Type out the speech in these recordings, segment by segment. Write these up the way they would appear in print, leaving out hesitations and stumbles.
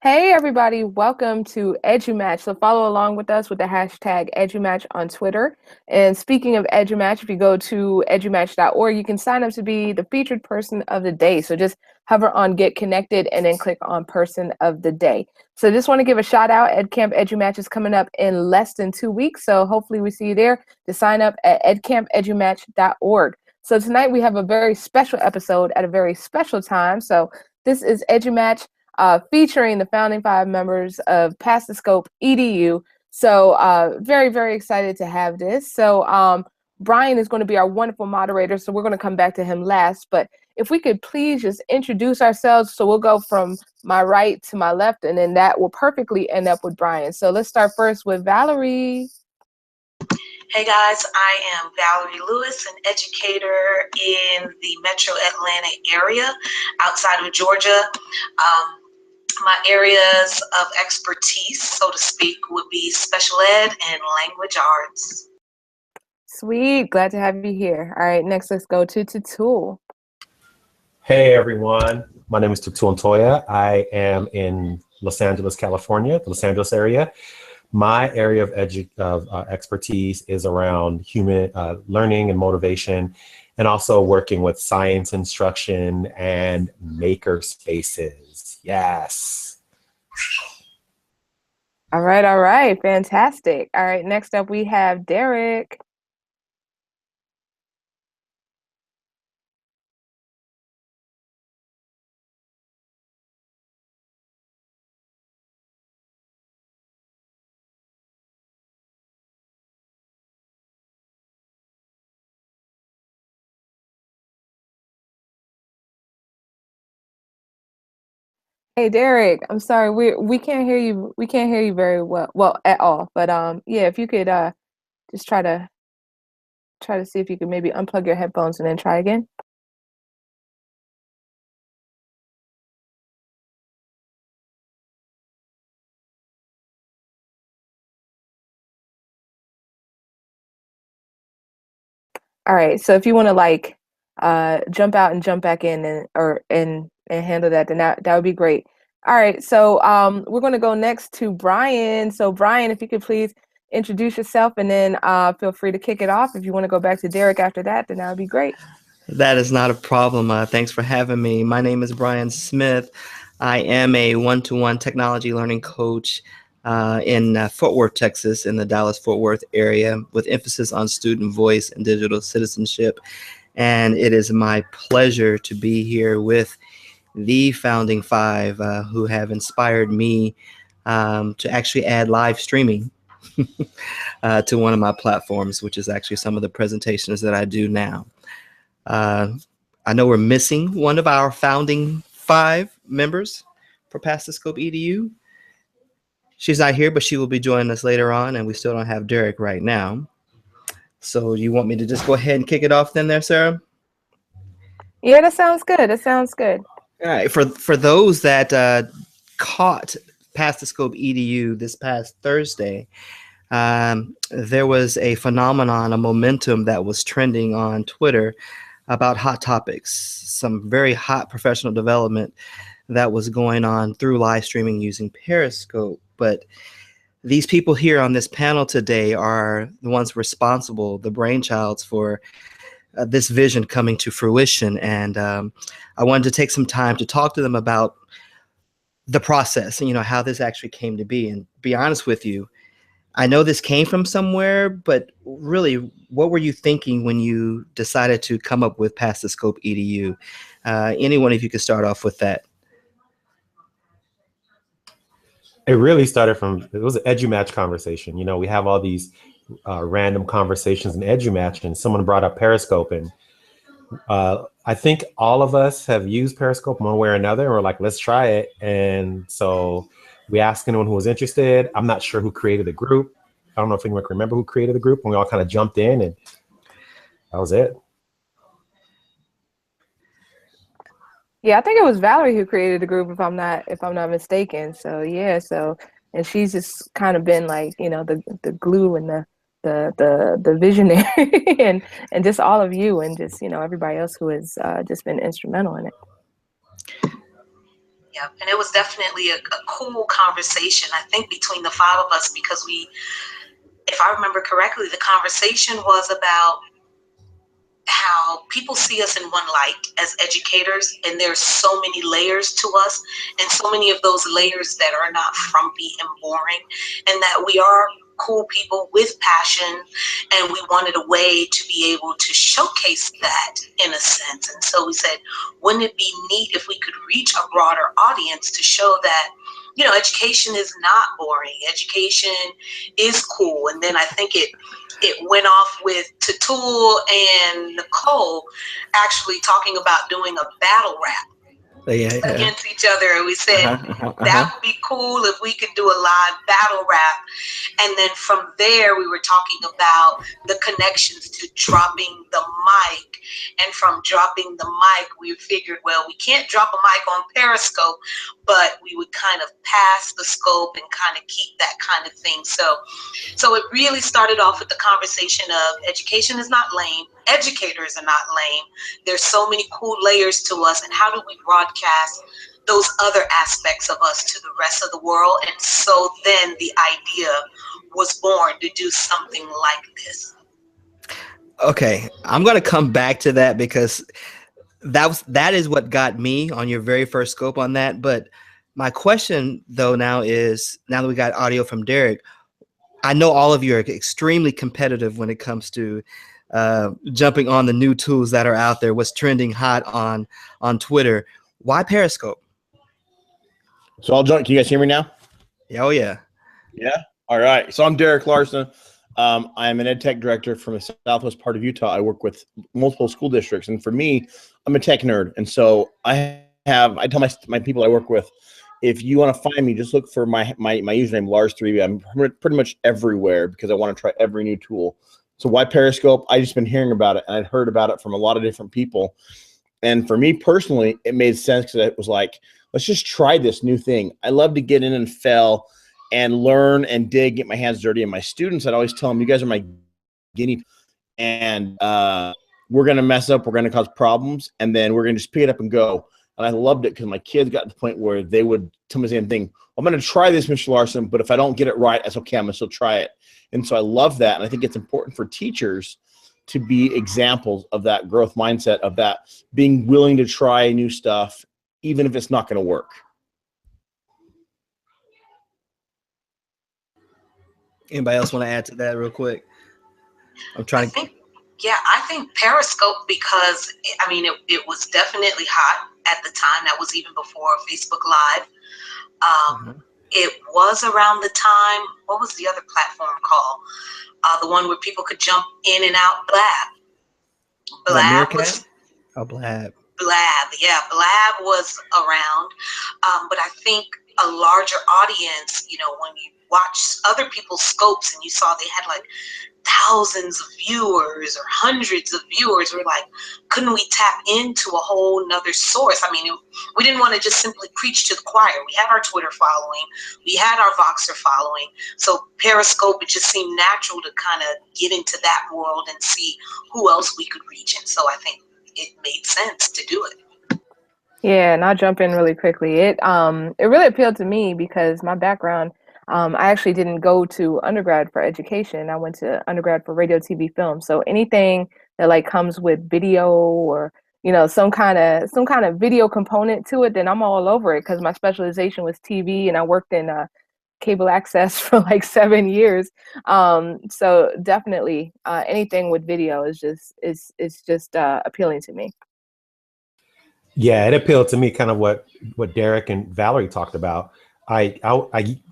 Hey everybody, welcome to EduMatch. So follow along with us with the hashtag EduMatch on Twitter. And speaking of EduMatch, if you go to edumatch.org, you can sign up to be the featured person of the day. So just hover on Get Connected and then click on Person of the Day. So just want to give a shout out. EdCamp EduMatch is coming up in less than 2 weeks. So hopefully we see you there. To sign up at edcampedumatch.org. So tonight we have a very special episode at a very special time. So this is EduMatch featuring the founding five members of Pass the Scope EDU. So very, very excited to have this. So Brian is going to be our wonderful moderator, so we're going to come back to him last. But if we could please just introduce ourselves. So we'll go from my right to my left, and then that will perfectly end up with Brian. So let's start first with Valerie. Hey guys, I am Valerie Lewis, an educator in the Metro Atlanta area outside of Georgia. My areas of expertise, so to speak, would be special ed and language arts. Sweet, glad to have you here. All right, next let's go to Tatul. Hey everyone, my name is Tutu Montoya. I am in Los Angeles, California, the Los Angeles area. My area of expertise is around human learning and motivation, and also working with science instruction and maker spaces. Yes. All right, fantastic. All right, next up we have Derek. Hey Derek, I'm sorry, we can't hear you. We can't hear you very well at all. But yeah, if you could just try to see if you could maybe unplug your headphones and then try again. All right, so if you want to like jump out and jump back in and handle that, then that would be great. All right, so we're going to go next to Brian. So Brian, if you could please introduce yourself and then feel free to kick it off. If you want to go back to Derek after that, then that would be great. That is not a problem. Thanks for having me. My name is Brian Smith. I am a one-to-one technology learning coach in Fort Worth, Texas, in the Dallas-Fort Worth area, with emphasis on student voice and digital citizenship. And it is my pleasure to be here with the founding five who have inspired me to actually add live streaming to one of my platforms, which is actually some of the presentations that I do now. I know we're missing one of our founding five members for Pass the Scope EDU. She's not here, but she will be joining us later on, and we still don't have Derek right now. So you want me to just go ahead and kick it off then there, Sarah? Yeah, that sounds good. That sounds good. All right. For those that caught Pass the Scope EDU this past Thursday, there was a phenomenon, a momentum that was trending on Twitter about hot topics, some very hot professional development that was going on through live streaming using Periscope. But these people here on this panel today are the ones responsible, the brainchilds for this vision coming to fruition. And I wanted to take some time to talk to them about the process and, how this actually came to be. And be honest with you, I know this came from somewhere, but really, what were you thinking when you decided to come up with Pass the Scope EDU? Any one of you could start off with that. It really started it was an EduMatch conversation. We have all these random conversations in EduMatch, and someone brought up Periscope, and I think all of us have used Periscope one way or another, and we're like, let's try it. And so we asked anyone who was interested. I'm not sure who created the group. I don't know if anyone can remember who created the group, and we all kind of jumped in, and that was it. Yeah, I think it was Valerie who created the group, if I'm not mistaken. So yeah, and she's just kind of been like, the glue and the visionary and just all of you and just everybody else who has just been instrumental in it. Yep. And it was definitely a cool conversation, I think, between the five of us, because if I remember correctly, the conversation was about how people see us in one light as educators, and there's so many layers to us, and so many of those layers that are not frumpy and boring, and that we are cool people with passion, and we wanted a way to be able to showcase that in a sense. And so we said, wouldn't it be neat if we could reach a broader audience to show that, you know, education is not boring, education is cool. And then I think it went off with Tatul and Nicole actually talking about doing a battle rap against each other. And we said that would be cool if we could do a live battle rap. And then from there, we were talking about the connections to dropping the mic. And from dropping the mic, we figured, well, we can't drop a mic on Periscope, but we would kind of pass the scope and kind of keep that kind of thing. So it really started off with the conversation of education is not lame. Educators are not lame. There's so many cool layers to us, and how do we broadcast those other aspects of us to the rest of the world? And so then the idea was born to do something like this. Okay, I'm going to come back to that, because that is what got me on your very first scope on that. But my question though now is, now that we got audio from Derek, I know all of you are extremely competitive when it comes to jumping on the new tools that are out there, what's trending hot on Twitter. Why Periscope? So I'll join. Can you guys hear me now? Oh yeah. Yeah. All right. So I'm Derek Larson. I'm an ed tech director from the southwest part of Utah. I work with multiple school districts, and for me, I'm a tech nerd. And so I tell my people I work with, if you want to find me, just look for my username Lars3B. I'm pretty much everywhere because I want to try every new tool. So why Periscope? I just been hearing about it, and I'd heard about it from a lot of different people. And for me personally, it made sense because it was like, let's just try this new thing. I love to get in and fail and learn and dig, get my hands dirty. And my students, I'd always tell them, you guys are my guinea, and we're going to mess up. We're going to cause problems, and then we're going to just pick it up and go. And I loved it because my kids got to the point where they would tell me the same thing. I'm going to try this, Mr. Larson, but if I don't get it right, that's okay. I'm going to still try it. And so I love that. And I think it's important for teachers to be examples of that growth mindset, of that being willing to try new stuff, even if it's not going to work. Anybody else want to add to that real quick? I'm trying to. I think Periscope, because I mean, it was definitely hot at the time. That was even before Facebook Live. It was around the time, what was the other platform called? The one where people could jump in and out. Blab was. Oh, Blab. Blab, yeah, Blab was around. But I think a larger audience, you know, when you watch other people's scopes and you saw they had like thousands of viewers or hundreds of viewers, we're like, couldn't we tap into a whole nother source? I mean, we didn't want to just simply preach to the choir. We had our Twitter following, we had our Voxer following. So Periscope, it just seemed natural to kind of get into that world and see who else we could reach. And so I think it made sense to do it. Yeah, and I'll jump in really quickly. It really appealed to me because my background, I actually didn't go to undergrad for education. I went to undergrad for radio, TV, film. So anything that like comes with video or, you know, some kind of video component to it, then I'm all over it, because my specialization was TV and I worked in cable access for like 7 years. So definitely anything with video is just appealing to me. Yeah, it appealed to me, kind of what Derek and Valerie talked about. I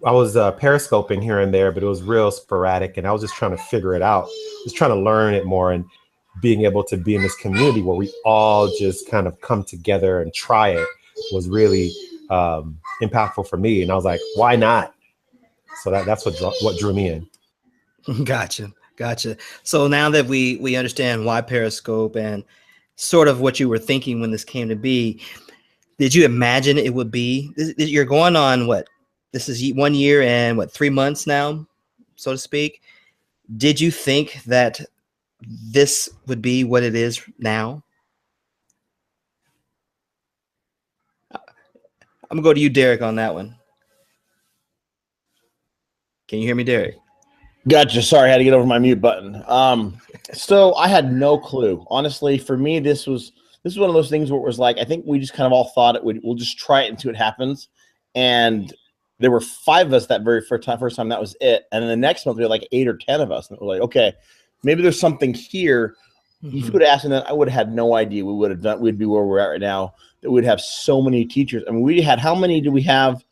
was periscoping here and there, but it was real sporadic, and I was just trying to figure it out, just trying to learn it more, and being able to be in this community where we all just kind of come together and try it was really impactful for me. And I was like, why not? So that's what drew me in. Gotcha. So now that we understand why Periscope and sort of what you were thinking when this came to be, did you imagine it would be? You're going on what? This is 1 year and 3 months now, so to speak. Did you think that this would be what it is now? I'm gonna go to you, Derek, on that one. Can you hear me, Derek? Gotcha. Sorry, I had to get over my mute button. So I had no clue. Honestly, for me, this was one of those things where it was like, I think we just kind of all thought we'll just try it and see what happens. And there were 5 of us that very first time, that was it. And then the next month we had like 8 or 10 of us. And we're like, okay, maybe there's something here. If you would have asked me that, I would have had no idea we'd be where we're at right now. That we'd have so many teachers. I mean, we had, how many did we have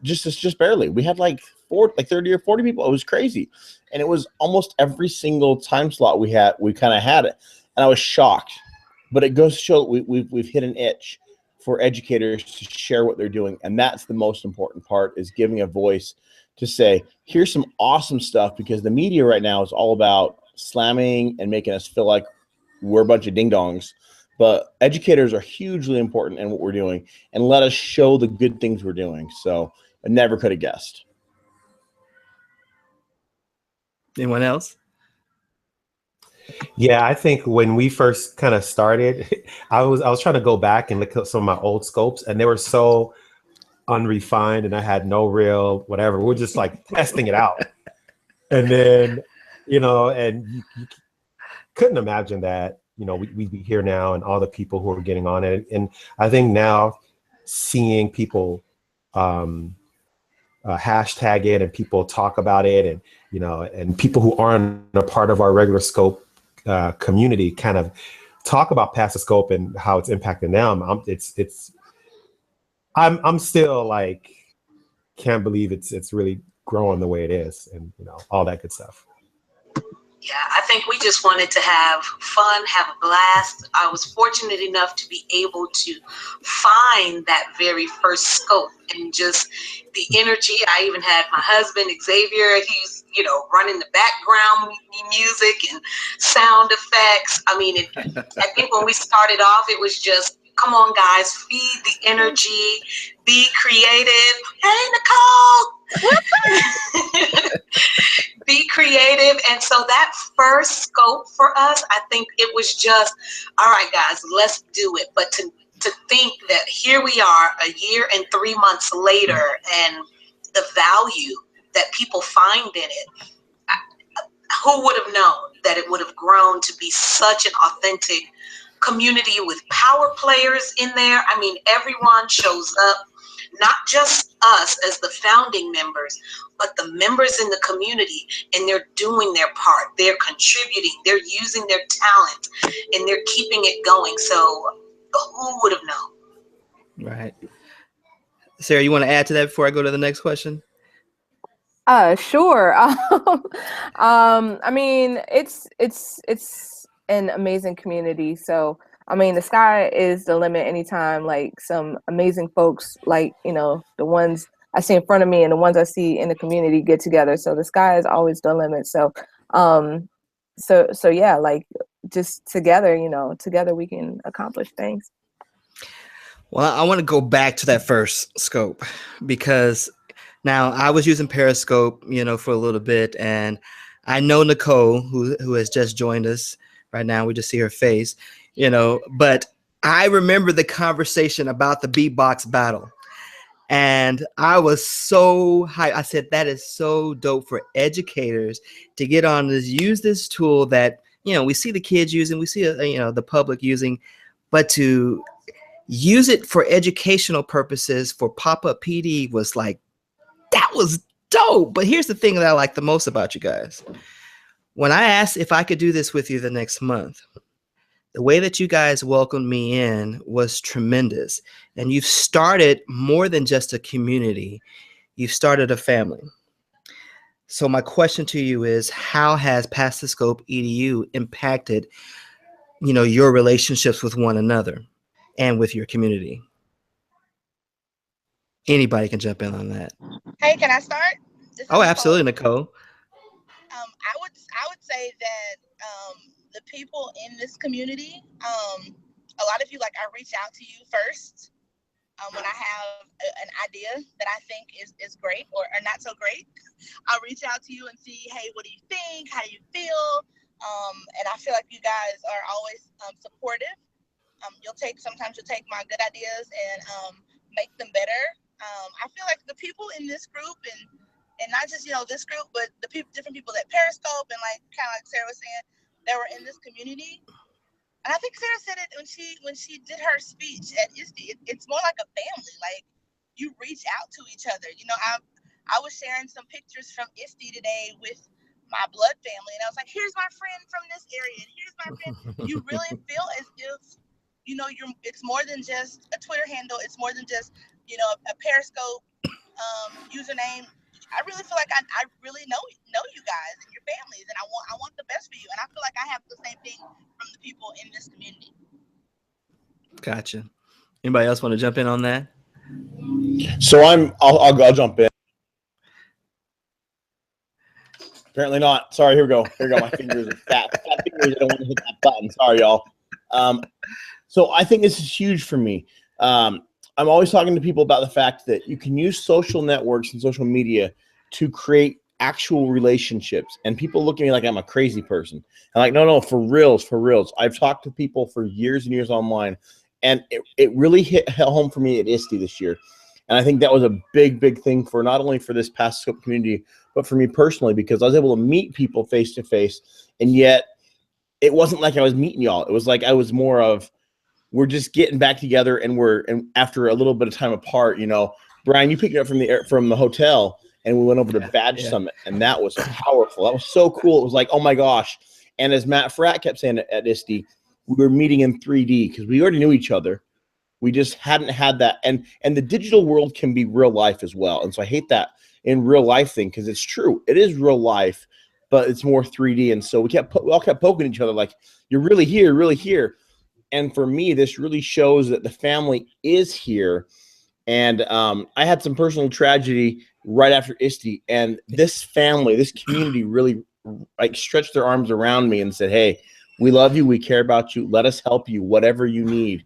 just barely? We had like 30 or 40 people. It was crazy. And it was almost every single time slot we kind of had it. And I was shocked. But it goes to show we've hit an itch for educators to share what they're doing. And that's the most important part, is giving a voice to say, here's some awesome stuff, because the media right now is all about slamming and making us feel like we're a bunch of ding-dongs. But educators are hugely important in what we're doing, and let us show the good things we're doing. So I never could have guessed. Anyone else? Yeah, I think when we first kind of started, I was trying to go back and look at some of my old scopes, and they were so unrefined, and I had no real whatever. We're just like testing it out, and then and you couldn't imagine that we'd be here now, and all the people who are getting on it. And I think now seeing people hashtag it, and people talk about it, and and people who aren't a part of our regular scope community kind of talk about Pass the Scope and how it's impacting them. I'm still like, can't believe it's really growing the way it is, and all that good stuff. Yeah, I think we just wanted to have fun, have a blast. I was fortunate enough to be able to find that very first scope, and just the energy. I even had my husband, Xavier, he's, running the background music and sound effects. I mean, I think when we started off, it was just, come on, guys, feed the energy, be creative. Hey, Nicole! Be creative. And so that first scope for us, I think it was just, all right, guys, let's do it. But to think that here we are a year and 3 months later, and the value that people find in it, who would have known that it would have grown to be such an authentic community with power players in there? I mean, everyone shows up, not just us as the founding members, but the members in the community, and they're doing their part. They're contributing, they're using their talent, and they're keeping it going. So who would have known? Right. Sarah, you want to add to that before I go to the next question? Sure. I mean, it's an amazing community. So, I mean, the sky is the limit anytime like some amazing folks, like, the ones I see in front of me and the ones I see in the community get together. So the sky is always the limit. So, so yeah, like just together, together we can accomplish things. Well, I want to go back to that first scope, because now I was using Periscope, for a little bit, and I know Nicole, who has just joined us right now. We just see her face, but I remember the conversation about the beatbox battle, and I was so hyped. I said, that is so dope for educators to get on this, use this tool that, we see the kids using, we see, the public using, but to use it for educational purposes for pop-up PD was like, that was dope. But here's the thing that I like the most about you guys. When I asked if I could do this with you the next month, the way that you guys welcomed me in was tremendous. And you've started more than just a community. You've started a family. So my question to you is, how has Pass the Scope EDU impacted, your relationships with one another and with your community? Anybody can jump in on that. Hey, can I start? Oh, absolutely, Nicole. I would say that the people in this community, a lot of you, like, I reach out to you first when I have an idea that I think is great or not so great. I'll reach out to you and see, hey, what do you think? How do you feel? And I feel like you guys are always supportive. Sometimes you'll take my good ideas and make them better. I feel like the people in this group and not just, this group, but the different people at Periscope and kind of like Sarah was saying, that were in this community. And I think Sarah said it when she did her speech at ISTE. It's more like a family. Like, you reach out to each other. I was sharing some pictures from ISTE today with my blood family, and I was like, here's my friend from this area, and here's my friend. You really feel as if, it's more than just a Twitter handle. It's more than just, a Periscope username. I really feel like I really know you guys and your families, and I want the best for you. And I feel like I have the same thing from the people in this community. Gotcha. Anybody else want to jump in on that? So I'll jump in. Apparently not. Sorry, here we go. My fingers are fat fingers. I don't want to hit that button. Sorry, y'all. So I think this is huge for me. I'm always talking to people about the fact that you can use social networks and social media to create actual relationships. And people look at me like I'm a crazy person. I'm like, no, for reals. I've talked to people for years and years online, and it really hit home for me at ISTE this year. And I think that was a big thing for not only for this past scope community, but for me personally, because I was able to meet people face to face. And yet it wasn't like I was meeting y'all. It was like I was more of, we're just getting back together, and after a little bit of time apart, Brian, you picked me up from the hotel, and we went over to Badge Summit, and that was powerful. That was so cool. It was like, oh my gosh. And as Matt Fratt kept saying at ISTE, we were meeting in 3D because we already knew each other. We just hadn't had that. And the digital world can be real life as well. And so I hate that in real life thing, because it's true. It is real life, but it's more 3D. And so we all kept poking each other like, you're really here, really here. And for me, this really shows that the family is here. And I had some personal tragedy right after ISTE, and this family, this community really stretched their arms around me and said, hey, we love you. We care about you. Let us help you, whatever you need.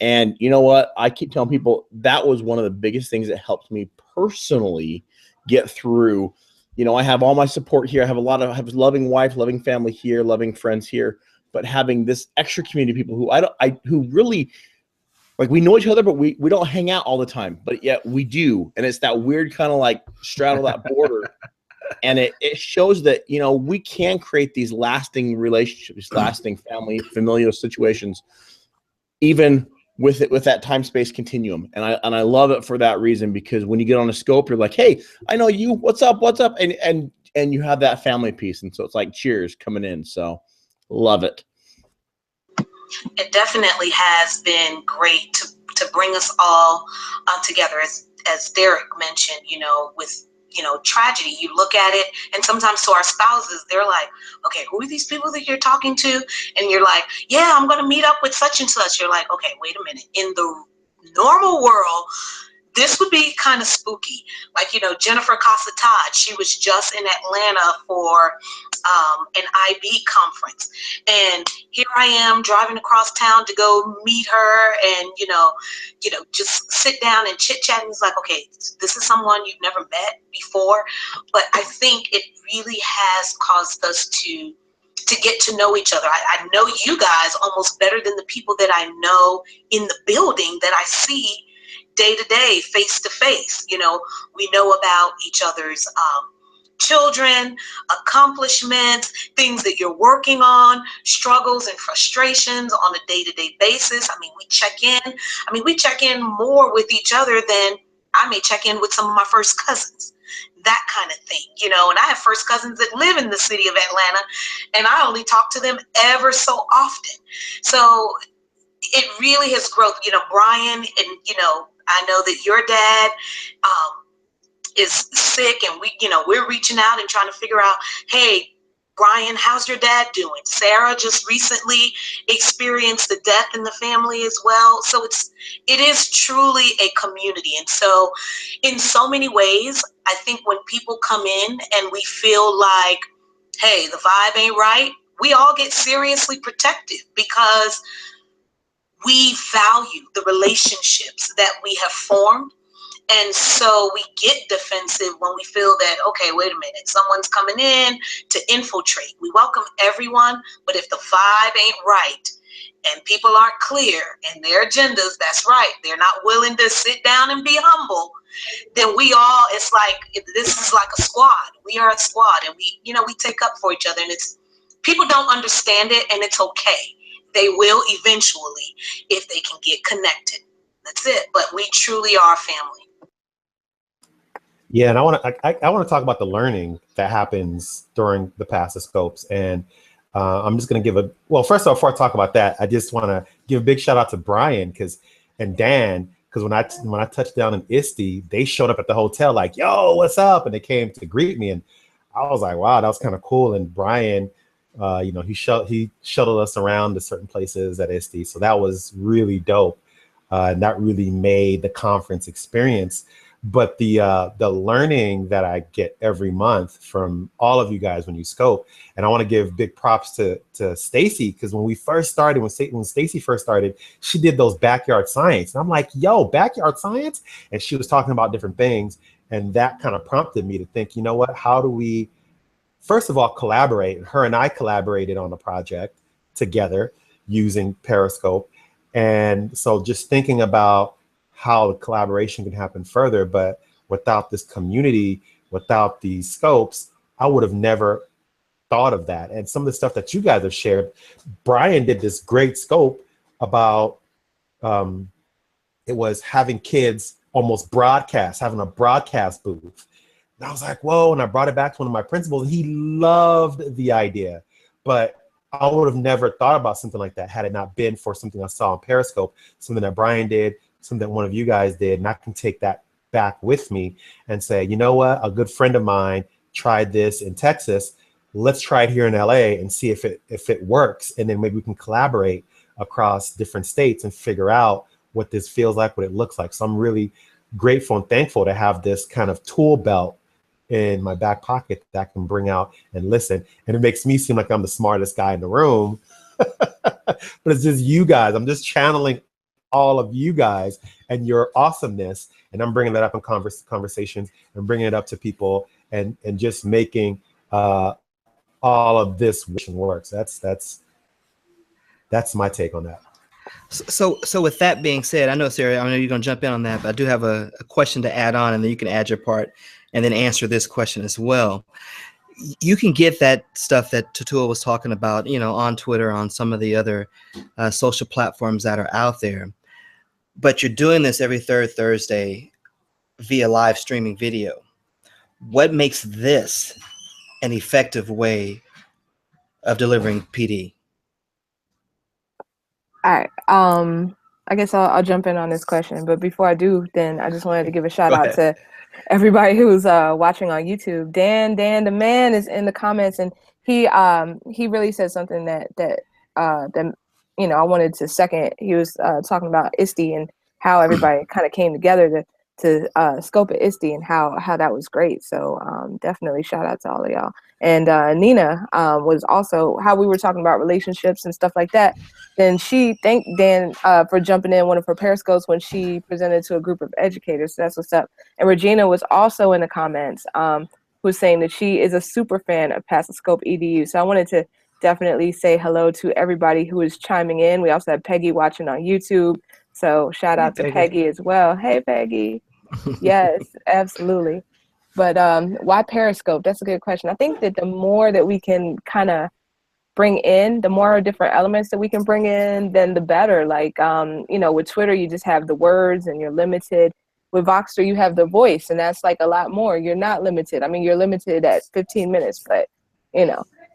And you know what? I keep telling people that was one of the biggest things that helped me personally get through. I have all my support here. I have a loving wife, loving family here, loving friends here, but having this extra community of people who really, like, we know each other, but we don't hang out all the time, but yet we do. And it's that weird kind of like straddle that border. And it shows that, we can create these lasting relationships, lasting family, familial situations, even with that time-space continuum. And I love it for that reason, because when you get on a scope, you're like, hey, I know you, what's up? And you have that family piece. And so it's like cheers coming in. So love it. It definitely has been great to bring us all together, as Derek mentioned, with tragedy. You look at it, and sometimes to our spouses, they're like, okay, who are these people that you're talking to? And you're like, yeah, I'm going to meet up with such and such. You're like, okay, wait a minute. In the normal world, this would be kind of spooky. Like, Jennifer Casa-Todd, she was just in Atlanta for an IB conference. And here I am driving across town to go meet her and, just sit down and chit chat. And it's like, okay, this is someone you've never met before. But I think it really has caused us to get to know each other. I know you guys almost better than the people that I know in the building that I see day to day, face to face. We know about each other's children, accomplishments, things that you're working on, struggles and frustrations on a day-to-day basis. We check in. We check in more with each other than I may check in with some of my first cousins, that kind of thing, and I have first cousins that live in the city of Atlanta, and I only talk to them ever so often. So it really has growth, Brian, and, I know that your dad, is sick, and we're reaching out and trying to figure out, hey, Brian, how's your dad doing? Sarah just recently experienced the death in the family as well. So it is truly a community. And so in so many ways, I think when people come in and we feel like, hey, the vibe ain't right, we all get seriously protective, because we value the relationships that we have formed. And so we get defensive when we feel that, okay, wait a minute, someone's coming in to infiltrate. We welcome everyone, but if the vibe ain't right, and people aren't clear in their agendas, that's right, they're not willing to sit down and be humble, then we all, it's like, this is like a squad. We are a squad, and we take up for each other, and it's, people don't understand it, and it's okay. They will eventually if they can get connected. That's it. But we truly are family. Yeah, and I want to talk about the learning that happens during the Passive Scopes, and I'm just going to give first of all, before I talk about that, I just want to give a big shout out to Brian and Dan, because when I touched down in ISTE, they showed up at the hotel like, "Yo, what's up?" and they came to greet me, and I was like, "Wow, that was kind of cool." And Brian, he shuttled us around to certain places at ISTE, so that was really dope, and that really made the conference experience. But the learning that I get every month from all of you guys when you scope, and I want to give big props to Stacy, because when we first started, when Stacy first started, she did those backyard science, and I'm like, "Yo, backyard science," and she was talking about different things, and that kind of prompted me to think, you know what? How do we, first of all, collaborate? Her and I collaborated on a project together using Periscope, and so just thinking about how the collaboration can happen further. But without this community, without these scopes, I would have never thought of that. And some of the stuff that you guys have shared, Brian did this great scope about, it was having kids almost having a broadcast booth. And I was like, whoa, and I brought it back to one of my principals, and he loved the idea. But I would have never thought about something like that had it not been for something I saw on Periscope, something that Brian did, something that one of you guys did, and I can take that back with me and say, you know what, a good friend of mine tried this in Texas. Let's try it here in LA and see if it works, and then maybe we can collaborate across different states and figure out what this feels like, what it looks like. So I'm really grateful and thankful to have this kind of tool belt in my back pocket that I can bring out and listen. And it makes me seem like I'm the smartest guy in the room, but it's just you guys. I'm just channeling all of you guys and your awesomeness, and I'm bringing that up in conversations and bringing it up to people, and just making all of this work. So that's my take on that. So with that being said, I know, Sarah, I know you're going to jump in on that, but I do have a question to add on, and then you can add your part and then answer this question as well. You can get that stuff that Tatua was talking about, on Twitter, on some of the other social platforms that are out there. But you're doing this every third Thursday via live streaming video. What makes this an effective way of delivering PD? All right. I guess I'll jump in on this question, but before I do, then I just wanted to give a shout out to everybody who's watching on YouTube. Dan the man is in the comments, and he really said something that I wanted to second. He was talking about ISTE and how everybody kind of came together to scope at ISTE, and how that was great. So definitely shout out to all of y'all. And Nina was also how we were talking about relationships and stuff like that. Then she thanked Dan for jumping in one of her Periscopes when she presented to a group of educators. So that's what's up. And Regina was also in the comments, who's saying that she is a super fan of Passive Scope EDU. So I wanted to definitely say hello to everybody who is chiming in. We also have Peggy watching on YouTube. So shout out to Peggy as well. Hey, Peggy. Yes, absolutely. But why Periscope? That's a good question. I think that the more that we can kind of bring in, the more different elements that we can bring in, then the better. Like, with Twitter, you just have the words and you're limited. With Voxer, you have the voice, and that's like a lot more. You're not limited. I mean, you're limited at 15 minutes,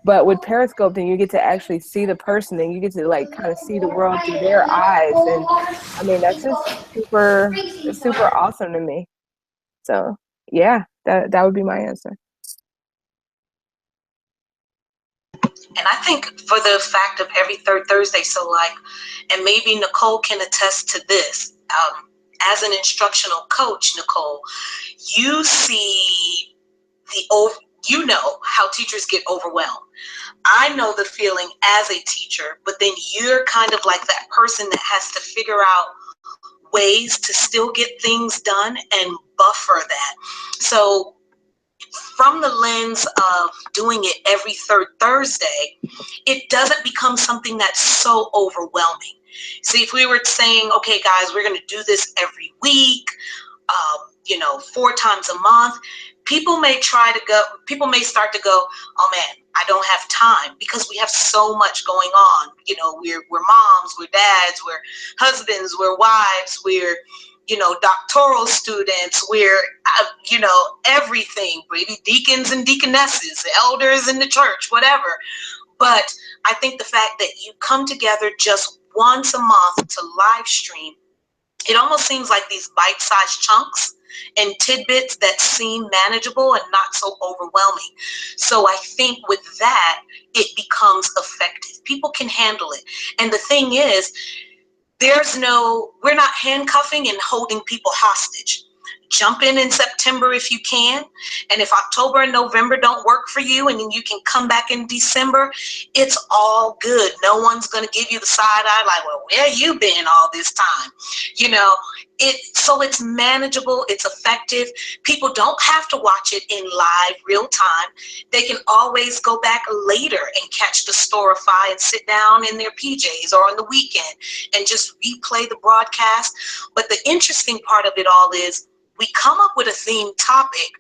but with Periscope, then you get to actually see the person, and you get to like kind of see the world through their eyes. And I mean, that's just super awesome to me. So yeah, that would be my answer. And I think for the fact of every third Thursday, so like, and maybe Nicole can attest to this, as an instructional coach, Nicole, you see you know how teachers get overwhelmed. I know the feeling as a teacher, but then you're kind of like that person that has to figure out ways to still get things done and buffer that. So from the lens of doing it every third Thursday, it doesn't become something that's so overwhelming. See, if we were saying, okay, guys, we're going to do this every week, 4 times a month, people may start to go, oh man, I don't have time, because we have so much going on. We're moms, we're dads, we're husbands, we're wives, we're doctoral students, we're everything, maybe deacons and deaconesses, elders in the church, whatever. But I think the fact that you come together just once a month to live stream, it almost seems like these bite-sized chunks and tidbits that seem manageable and not so overwhelming. So I think with that, it becomes effective. People can handle it. And the thing is, we're not handcuffing and holding people hostage. Jump in September if you can. And if October and November don't work for you, and then you can come back in December, it's all good. No one's going to give you the side eye like, well, where you been all this time? So it's manageable, it's effective. People don't have to watch it in live real time. They can always go back later and catch the Storify and sit down in their PJs or on the weekend and just replay the broadcast. But the interesting part of it all is we come up with a theme topic,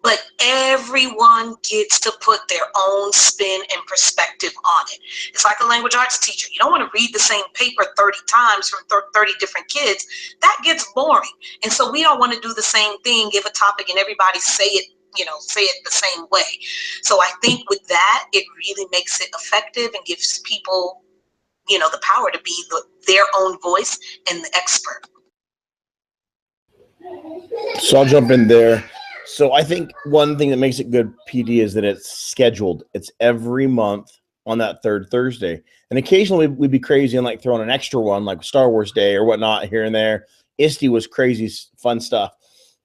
but everyone gets to put their own spin and perspective on it. It's like a language arts teacher. You don't want to read the same paper 30 times from 30 different kids. That gets boring. And so we don't want to do the same thing, give a topic and everybody say it the same way. So I think with that, it really makes it effective and gives people, the power to be their own voice and the expert. So I'll jump in there. So I think one thing that makes it good, PD, is that it's scheduled. It's every month on that third Thursday. And occasionally we'd be crazy and like throwing an extra one, like Star Wars Day or whatnot here and there. ISTE was crazy, fun stuff.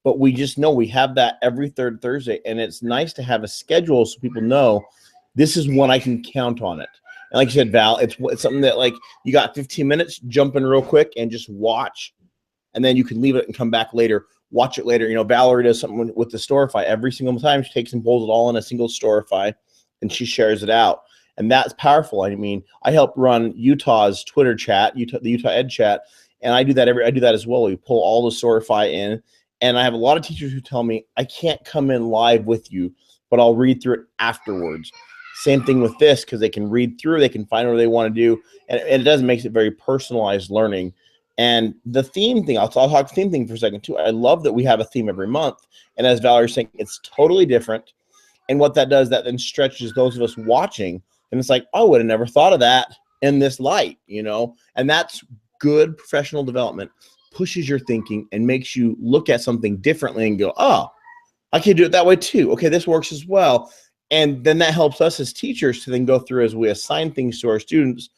But we just know we have that every third Thursday. And it's nice to have a schedule so people know this is when I can count on it. And like you said, Val, it's something that like you got 15 minutes, jump in real quick and just watch. And then you can leave it and come back later. Watch it later. Valerie does something with the Storify every single time. She takes and pulls it all in a single Storify and she shares it out. And that's powerful. I mean, I help run Utah's Twitter chat, the Utah Ed chat. And I do that as well. We pull all the Storify in. And I have a lot of teachers who tell me, I can't come in live with you, but I'll read through it afterwards. Same thing with this, because they can read through, they can find what they want to do. And it does makes it very personalized learning. And the theme thing, I'll talk theme thing for a second too. I love that we have a theme every month. And as Valerie's saying, it's totally different. And what that does, that then stretches those of us watching. And it's like, oh, I would have never thought of that in this light, And that's good professional development. Pushes your thinking and makes you look at something differently and go, oh, I can do it that way too. Okay, this works as well. And then that helps us as teachers to then go through as we assign things to our students.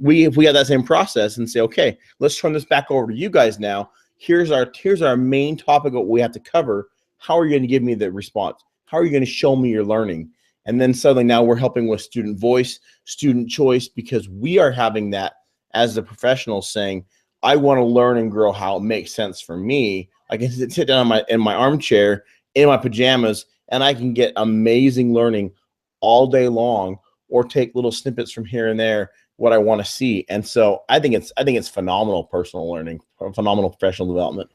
If we have that same process and say, okay, let's turn this back over to you guys now. Here's our main topic of what we have to cover. How are you going to give me the response? How are you going to show me your learning? And then suddenly now we're helping with student voice, student choice, because we are having that as the professionals saying, I want to learn and grow how it makes sense for me. I can sit down in my armchair in my pajamas and I can get amazing learning all day long, or take little snippets from here and there, what I want to see. And so I think it's phenomenal personal learning, phenomenal professional development.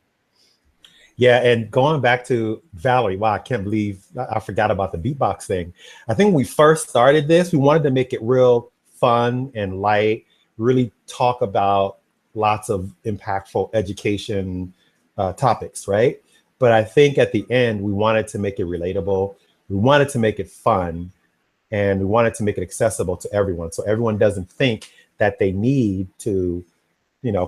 Yeah, and going back to Valerie, wow, I can't believe I forgot about the beatbox thing. I think when we first started this, we wanted to make it real fun and light, really talk about lots of impactful education topics, right? But I think at the end, we wanted to make it relatable. We wanted to make it fun. And we wanted to make it accessible to everyone. So everyone doesn't think that they need to,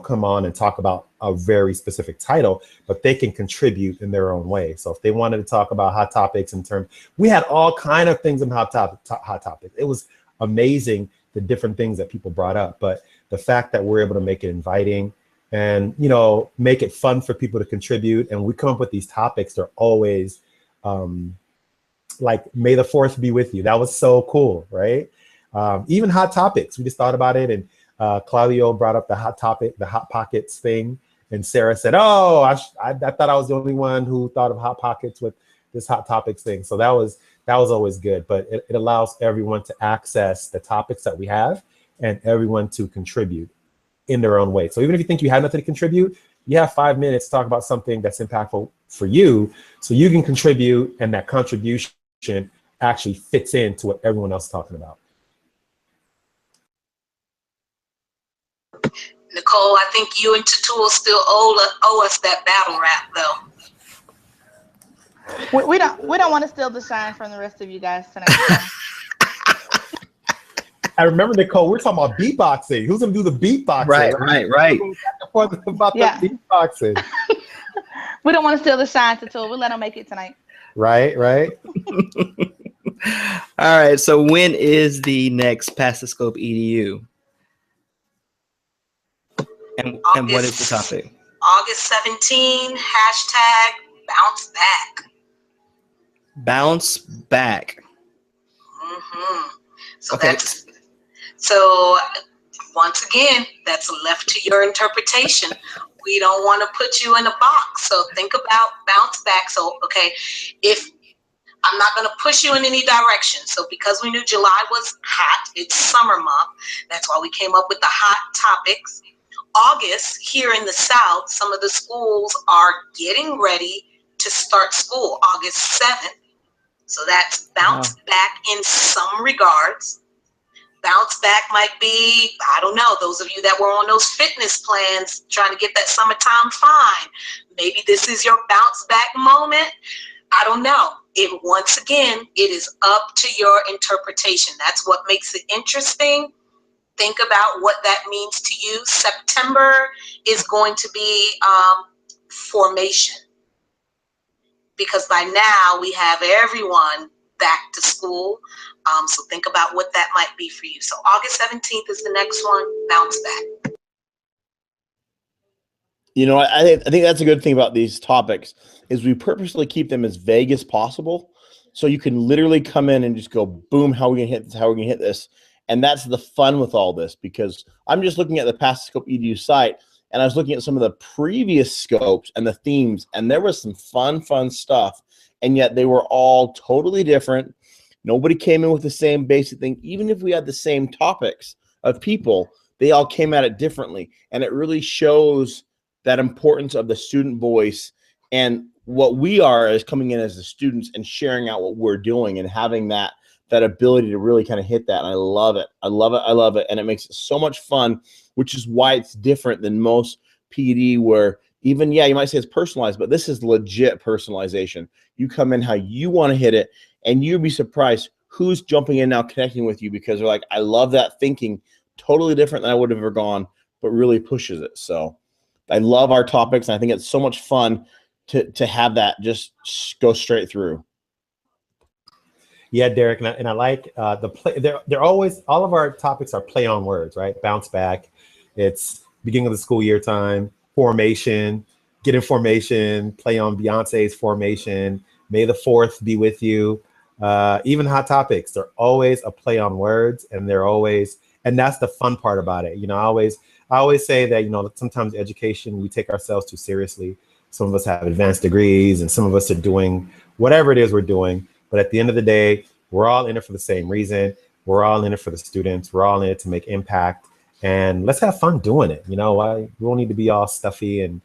come on and talk about a very specific title, but they can contribute in their own way. So if they wanted to talk about hot topics we had all kind of things in hot topics. It was amazing, the different things that people brought up. But the fact that we're able to make it inviting and, make it fun for people to contribute. And we come up with these topics, they're always, like, may the fourth be with you. That was so cool, right? Even hot topics. We just thought about it, and Claudio brought up the hot topic, the hot pockets thing, and Sarah said, "Oh, I thought I was the only one who thought of hot pockets with this hot topics thing. So that was always good. But it allows everyone to access the topics that we have and everyone to contribute in their own way. So even if you think you have nothing to contribute, you have 5 minutes to talk about something that's impactful for you, so you can contribute, and that contribution actually fits into what everyone else is talking about. Nicole, I think you and Tatul still owe us that battle rap, though. We don't want to steal the shine from the rest of you guys tonight. So. I remember, Nicole, we're talking about beatboxing. Who's gonna do the beatboxing? Right. About the beatboxing. We don't want to steal the shine, Tatul. We'll let them make it tonight. Right. All right. So when is the next Pass the Scope EDU? And what is the topic? August 17, hashtag bounce back. Bounce back. Mm-hmm. So okay. So once again, that's left to your interpretation. We don't want to put you in a box. So think about bounce back. So, okay, if I'm not going to push you in any direction. So because we knew July was hot, it's summer month. That's why we came up with the hot topics. August, here in the South, some of the schools are getting ready to start school August 7th. So that's bounce back in some regards. Bounce back might be, I don't know, those of you that were on those fitness plans trying to get that summertime fine. Maybe this is your bounce back moment. I don't know. Once again, it is up to your interpretation. That's what makes it interesting. Think about what that means to you. September is going to be formation, because by now we have everyone back to school. So think about what that might be for you. So August 17th is the next one, bounce back. You know, I think that's a good thing about these topics is we purposely keep them as vague as possible. So you can literally come in and just go, boom, how are we gonna hit this? How are we gonna hit this? And that's the fun with all this, because I'm just looking at the Pass the Scope EDU site, and I was looking at some of the previous scopes and the themes, and there was some fun stuff, and yet they were all totally different. Nobody came in with the same basic thing. Even if we had the same topics of people, they all came at it differently, and it really shows that importance of the student voice and what we are as coming in as the students and sharing out what we're doing and having that ability to really kind of hit that. And I love it. I love it. And it makes it so much fun, which is why it's different than most PD where even, yeah, you might say it's personalized, but this is legit personalization. You come in how you want to hit it, and you'd be surprised who's jumping in now, connecting with you, because they're like, I love that thinking, totally different than I would have ever gone, but really pushes it. So I love our topics, and I think it's so much fun to have that just go straight through. Yeah, Derek, and I like the play. They're always, all of our topics are play on words, right? Bounce back. It's beginning of the school year time. Formation, get in formation. Play on Beyonce's Formation. May the 4th be with you. Even hot topics, they're always a play on words, and they're always, and that's the fun part about it. You know, I always say that, you know, sometimes education, we take ourselves too seriously. Some of us have advanced degrees, and some of us are doing whatever it is we're doing. But at the end of the day, we're all in it for the same reason. We're all in it for the students. We're all in it to make impact. And let's have fun doing it. You know, we don't need to be all stuffy and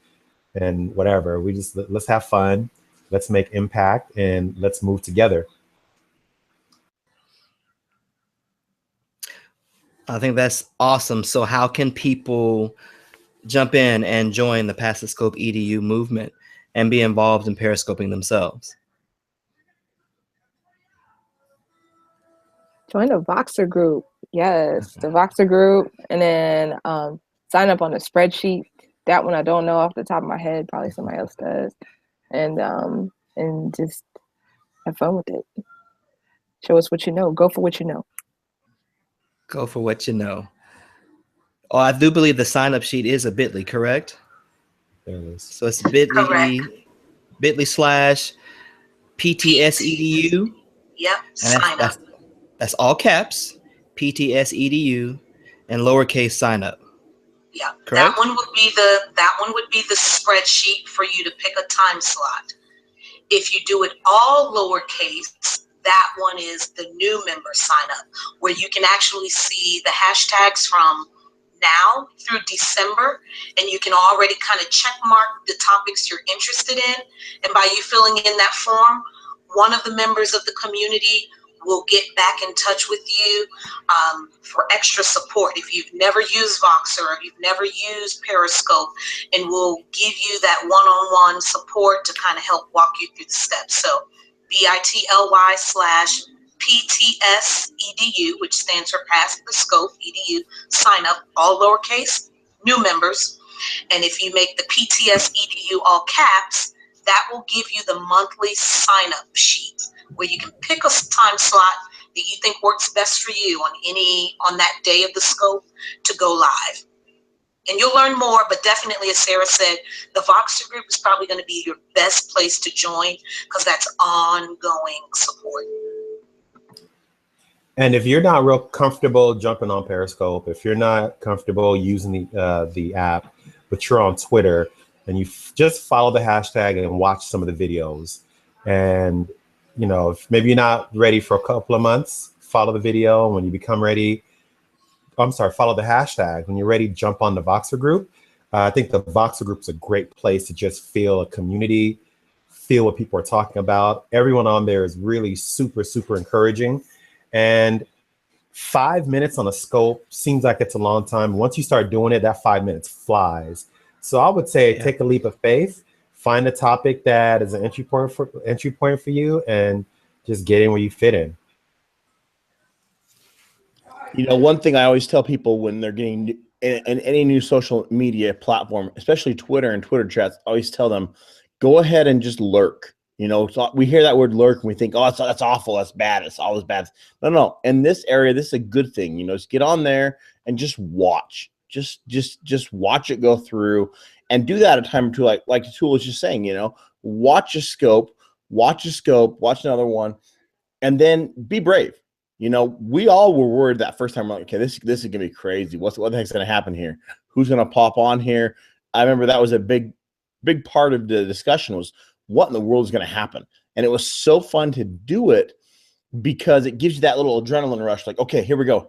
whatever. Let's have fun. Let's make impact, and let's move together. I think that's awesome. So how can people jump in and join the Pass the Scope EDU movement and be involved in periscoping themselves? Join the Voxer group. Yes, the Voxer group, and then sign up on the spreadsheet. That one I don't know off the top of my head. Probably somebody else does. And just have fun with it. Show us what you know. Go for what you know. Go for what you know. Oh, I do believe the sign-up sheet is a bit.ly, correct? There it is. So it's bit.ly/PTSEDU. Yep, sign up. That's all caps, PTSEDU, and lowercase sign up. Yeah, correct? that one would be the spreadsheet for you to pick a time slot. If you do it all lowercase, that one is the new member sign up, where you can actually see the hashtags from now through December, and you can already kind of check mark the topics you're interested in. And by you filling in that form, one of the members of the community will get back in touch with you for extra support. If you've never used Voxer or you've never used Periscope, and we'll give you that one-on-one support to kind of help walk you through the steps. So bit.ly/PTS-EDU, which stands for Pass the Scope EDU, sign up, all lowercase, new members. And if you make the PTS EDU all caps, that will give you the monthly sign up sheet where you can pick a time slot that you think works best for you on that day of the scope to go live. And you'll learn more, but definitely, as Sarah said, the Voxer group is probably going to be your best place to join because that's ongoing support. And if you're not real comfortable jumping on Periscope, if you're not comfortable using the app, but you're on Twitter, and you just follow the hashtag and watch some of the videos. And, you know, if maybe you're not ready for a couple of months, follow the video. When you become ready, follow the hashtag. When you're ready, jump on the Voxer group. I think the Voxer group is a great place to just feel a community, feel what people are talking about. Everyone on there is really super, super encouraging. And 5 minutes on a scope seems like it's a long time. Once you start doing it, that 5 minutes flies. So I would say take a leap of faith, find a topic that is an entry point for you, and just get in where you fit in. You know, one thing I always tell people when they're getting in any new social media platform, especially Twitter and Twitter chats, I always tell them, go ahead and just lurk. You know, so we hear that word lurk and we think, oh, that's awful, that's bad, it's always bad. No. In this area, this is a good thing. You know, just get on there and just watch. Just watch it go through, and do that a time or two. Like Atul was just saying, you know, watch a scope, watch another one, and then be brave. You know, we all were worried that first time. We're like, okay, this is gonna be crazy. What the heck's gonna happen here? Who's gonna pop on here? I remember that was a big part of the discussion was what in the world is gonna happen, and it was so fun to do it because it gives you that little adrenaline rush. Like, okay, here we go.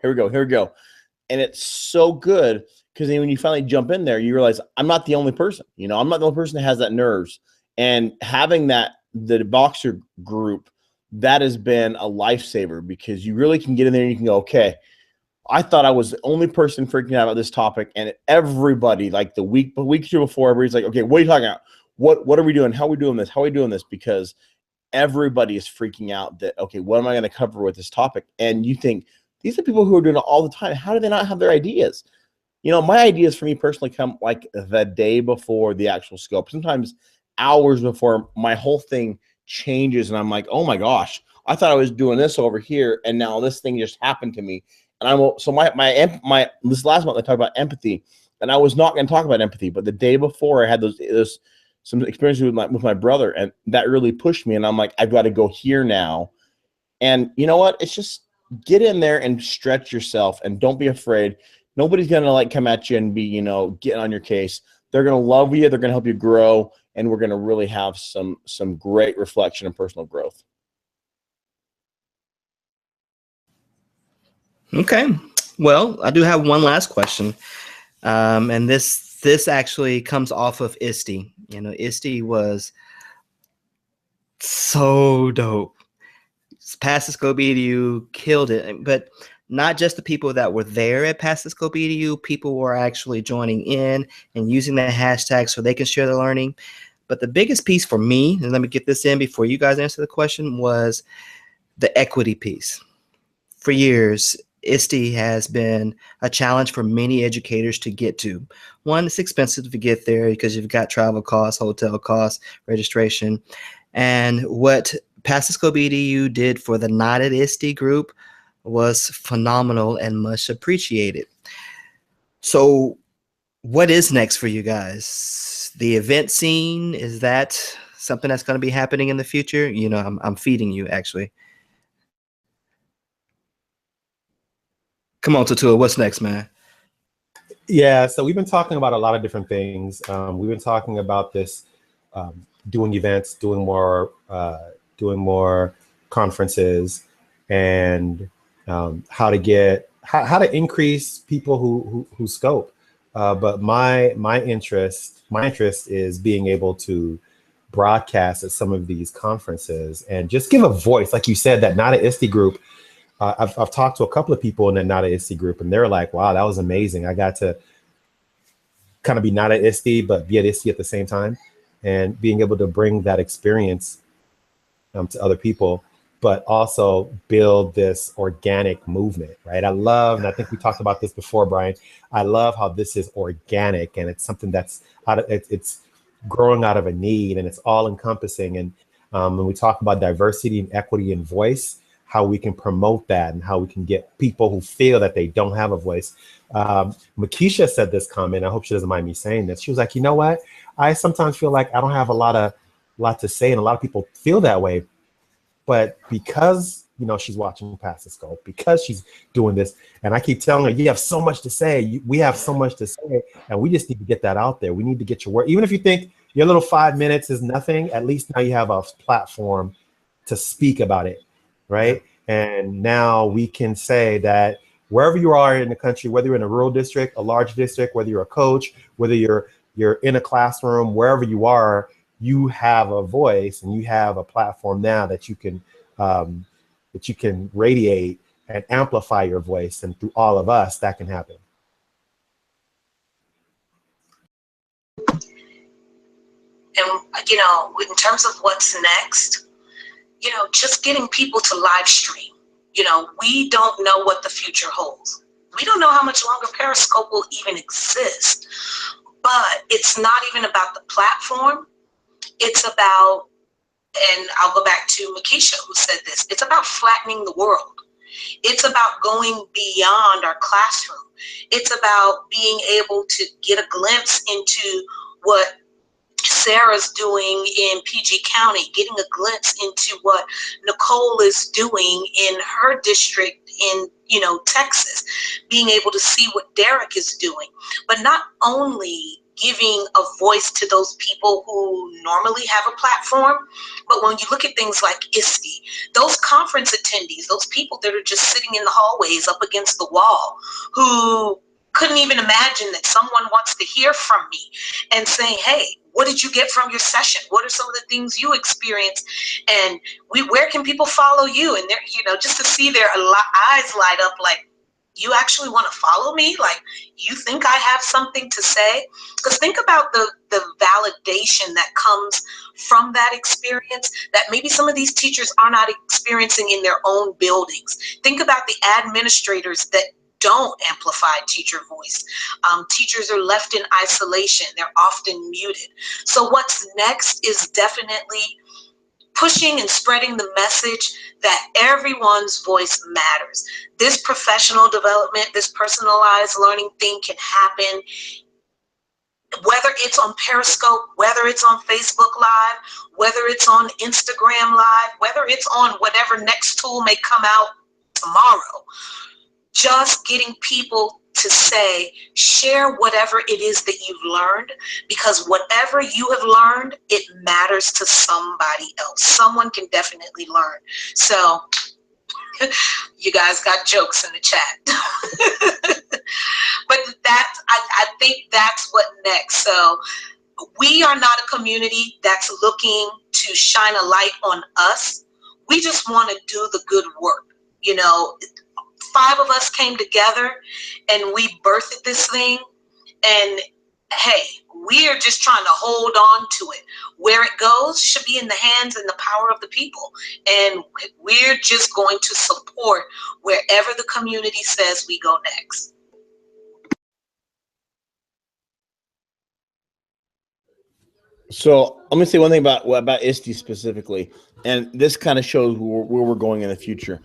And it's so good because then when you finally jump in there, you realize I'm not the only person. You know, I'm not the only person that has that nerves. And having the Voxer group, that has been a lifesaver because you really can get in there and you can go, okay, I thought I was the only person freaking out about this topic. And everybody, like the week or two before, everybody's like, okay, what are you talking about? What are we doing? How are we doing this? How are we doing this? Because everybody is freaking out that, okay, what am I going to cover with this topic? And you think, these are people who are doing it all the time. How do they not have their ideas? You know, my ideas for me personally come like the day before the actual scope, sometimes hours before my whole thing changes. And I'm like, oh my gosh, I thought I was doing this over here. And now this thing just happened to me. And my this last month I talked about empathy, and I was not going to talk about empathy, but the day before I had some experiences with my brother, and that really pushed me. And I'm like, I've got to go here now. And you know what? It's just, get in there and stretch yourself, and don't be afraid. Nobody's going to like come at you and be, you know, getting on your case. They're going to love you. They're going to help you grow. And we're going to really have some great reflection and personal growth. Okay. Well, I do have one last question. And this actually comes off of ISTE. You know, ISTE was so dope. Pass the Scope EDU killed it, but not just the people that were there at Pass the Scope EDU, people were actually joining in and using that hashtag so they can share their learning. But the biggest piece for me, and let me get this in before you guys answer the question, was the equity piece. For years, ISTE has been a challenge for many educators to get to. One, it's expensive to get there because you've got travel costs, hotel costs, registration. And what Pass the Scope EDU did for the Not at ISTE group was phenomenal and much appreciated. So what is next for you guys? The event scene, is that something that's going to be happening in the future? You know, I'm feeding you, actually. Come on, Tatua, what's next, man? Yeah, so we've been talking about a lot of different things. We've been talking about this doing events, doing more conferences, and how to increase people who scope. But my interest is being able to broadcast at some of these conferences and just give a voice, like you said, that Not a ISTE group. I've talked to a couple of people in the Not a ISTE group, and they're like, "Wow, that was amazing! I got to kind of be not at ISTE, but be at ISTE at the same time, and being able to bring that experience to other people, but also build this organic movement, right? I love, and I think we talked about this before, Brian. I love how this is organic, and it's something that's it's growing out of a need, and it's all encompassing. And when we talk about diversity and equity and voice, how we can promote that and how we can get people who feel that they don't have a voice. Makisha said this comment. I hope she doesn't mind me saying this. She was like, you know what? I sometimes feel like I don't have a lot to say, and a lot of people feel that way. But because, she's watching Past the Scope, because she's doing this, and I keep telling her, you have so much to say. We have so much to say, and we just need to get that out there. We need to get your word. Even if you think your little 5 minutes is nothing, at least now you have a platform to speak about it, right? And now we can say that wherever you are in the country, whether you're in a rural district, a large district, whether you're a coach, whether you're in a classroom, wherever you are, you have a voice and you have a platform now that you can radiate and amplify your voice. And through all of us, that can happen. And, in terms of what's next, just getting people to live stream. We don't know what the future holds. We don't know how much longer Periscope will even exist. But it's not even about the platform. It's about, and I'll go back to Makisha who said this, it's about flattening the world. It's about going beyond our classroom. It's about being able to get a glimpse into what Sarah's doing in PG County, getting a glimpse into what Nicole is doing in her district in, Texas, being able to see what Derek is doing, but not only giving a voice to those people who normally have a platform, but when you look at things like ISTE, those conference attendees, those people that are just sitting in the hallways up against the wall, who couldn't even imagine that someone wants to hear from me and saying, hey, what did you get from your session? What are some of the things you experienced? And where can people follow you? And they're, just to see their eyes light up like, you actually want to follow me? Like, you think I have something to say? Because think about the validation that comes from that experience that maybe some of these teachers are not experiencing in their own buildings. Think about the administrators that don't amplify teacher voice. Teachers are left in isolation. They're often muted. So what's next is definitely pushing and spreading the message that everyone's voice matters. This professional development, this personalized learning thing can happen, whether it's on Periscope, whether it's on Facebook Live, whether it's on Instagram Live, whether it's on whatever next tool may come out tomorrow. Just getting people to say, share whatever it is that you've learned, because whatever you have learned, it matters to somebody else. Someone can definitely learn. So you guys got jokes in the chat. But I think that's what next. So we are not a community that's looking to shine a light on us. We just want to do the good work. 5 of us came together and we birthed this thing, and hey, we are just trying to hold on to it. Where it goes should be in the hands and the power of the people, and we're just going to support wherever the community says we go next. So let me say one thing about ISTE specifically, and this kind of shows where we're going in the future.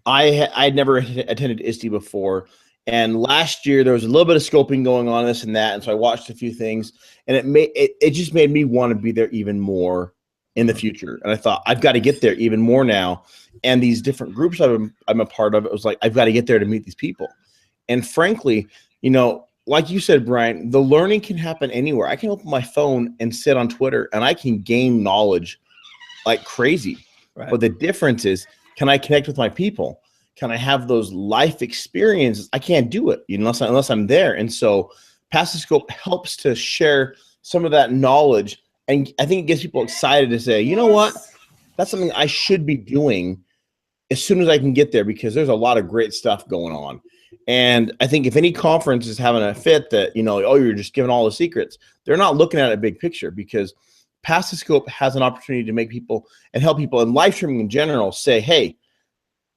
I'd never attended ISTE before, and last year there was a little bit of scoping going on, this and that, and so I watched a few things, and it just made me want to be there even more in the future. And I thought, I've got to get there even more now. And these different groups I'm a part of, it was like, I've got to get there to meet these people. And frankly, like you said, Brian, the learning can happen anywhere. I can open my phone and sit on Twitter and I can gain knowledge like crazy. Right. But the difference is, can I connect with my people? Can I have those life experiences? I can't do it unless I'm there. And so Pass the Scope helps to share some of that knowledge. And I think it gets people excited to say, you know what? That's something I should be doing as soon as I can get there, because there's a lot of great stuff going on. And I think if any conference is having a fit that, oh, you're just giving all the secrets, they're not looking at a big picture, because Pass the Scope has an opportunity to make people and help people, and live streaming in general, say, hey,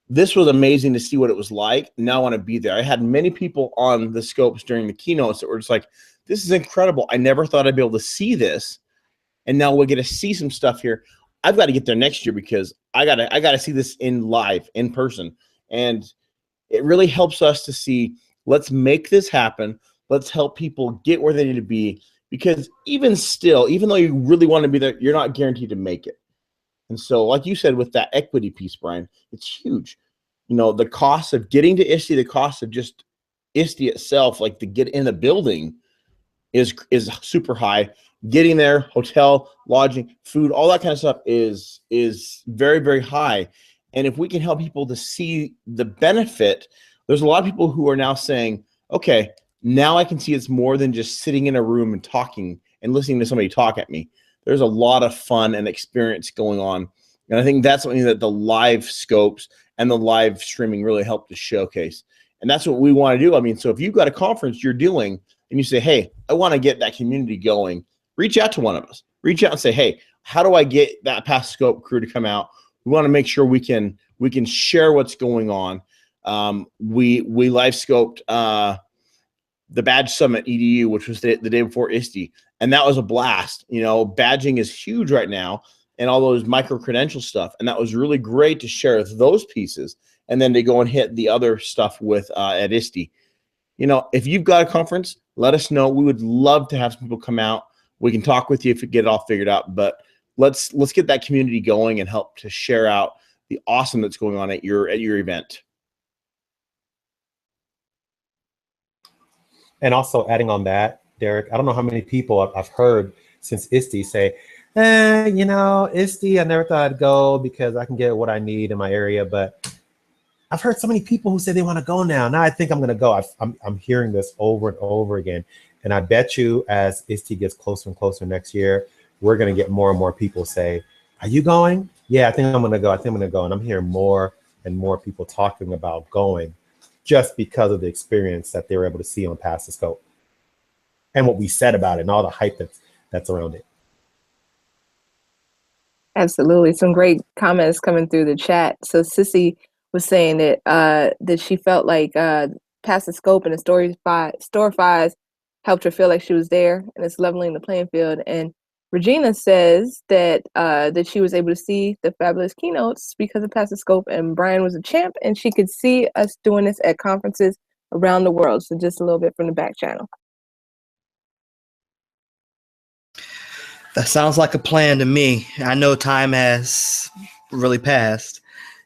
this was amazing to see what it was like. Now I want to be there. I had many people on the scopes during the keynotes that were just like, this is incredible. I never thought I'd be able to see this. And now we'll get to see some stuff here. I've got to get there next year because I gotta see this in live, in person. And it really helps us to see, let's make this happen. Let's help people get where they need to be, because even though you really want to be there, you're not guaranteed to make it. And so, like you said, with that equity piece, Brian, it's huge. The cost of getting to ISTE, the cost of just ISTE itself, like to get in the building, is super high. Getting there, hotel, lodging, food, all that kind of stuff is very, very high. And if we can help people to see the benefit, there's a lot of people who are now saying, okay, now I can see it's more than just sitting in a room and talking and listening to somebody talk at me. There's a lot of fun and experience going on. And I think that's something that the live scopes and the live streaming really help to showcase. And that's what we want to do. I mean, so if you've got a conference you're doing and you say, hey, I want to get that community going, reach out to one of us. Reach out and say, hey, how do I get that Pass the Scope crew to come out? We want to make sure we can share what's going on. We live scoped the Badge Summit EDU, which was the day before ISTE, and that was a blast. Badging is huge right now, and all those micro credential stuff, and that was really great to share those pieces, and then to go and hit the other stuff with at ISTE. If you've got a conference, let us know. We would love to have some people come out. We can talk with you if we get it all figured out, but let's get that community going and help to share out the awesome that's going on at your event. And also adding on that, Derek, I don't know how many people I've heard since ISTE say, ISTE, I never thought I'd go because I can get what I need in my area. But I've heard so many people who say they want to go now. Now I think I'm going to go. I'm hearing this over and over again. And I bet you as ISTE gets closer and closer next year, we're going to get more and more people say, are you going? Yeah, I think I'm going to go. I think I'm going to go. And I'm hearing more and more people talking about going, just because of the experience that they were able to see on Pass the Scope and what we said about it and all the hype that's around it. Absolutely. Some great comments coming through the chat. So Sissy was saying that she felt like Pass the Scope and the store fives helped her feel like she was there, and it's leveling the playing field. And Regina says that that she was able to see the fabulous keynotes because of Pass the Scope, and Brian was a champ, and she could see us doing this at conferences around the world. So just a little bit from the back channel. That sounds like a plan to me. I know time has really passed,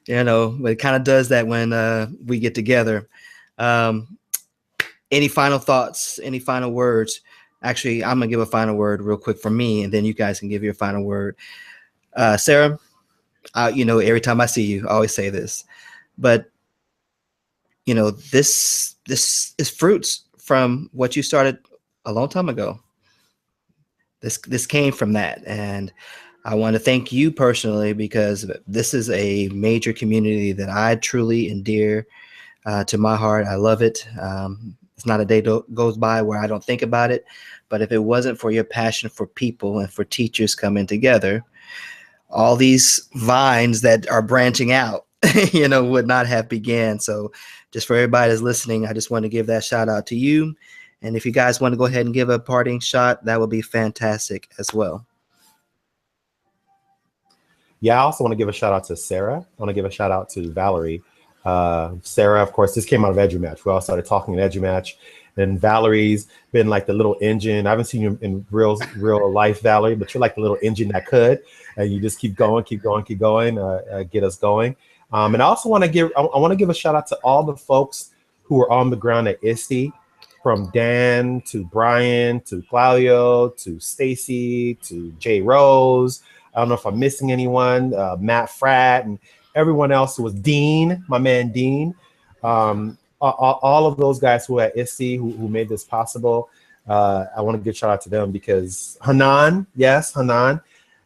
but it kind of does that when we get together. Any final thoughts? Any final words? Actually, I'm going to give a final word real quick from me, and then you guys can give your final word. Sarah, every time I see you, I always say this, but, this is fruits from what you started a long time ago. This came from that, and I want to thank you personally, because this is a major community that I truly endear to my heart. I love it. It's not a day goes by where I don't think about it. But if it wasn't for your passion for people and for teachers coming together, all these vines that are branching out, would not have began. So just for everybody that's listening, I just want to give that shout out to you. And if you guys want to go ahead and give a parting shot, that would be fantastic as well. Yeah, I also want to give a shout out to Sarah. I want to give a shout out to Valerie. Sarah, of course, this came out of EduMatch. We all started talking in EduMatch. And Valerie's been like the little engine. I haven't seen you in real life, Valerie, but you're like the little engine that could. And you just keep going, get us going. And I also want to give a shout out to all the folks who were on the ground at ISTE. from Dan to Brian to Claudio to Stacy to Jay Rose. I don't know if I'm missing anyone, Matt Fratt and everyone else who was Dean, my man Dean. All of those guys who are at ISTE who made this possible. I want to give shout out to them because Hanan, yes, Hanan.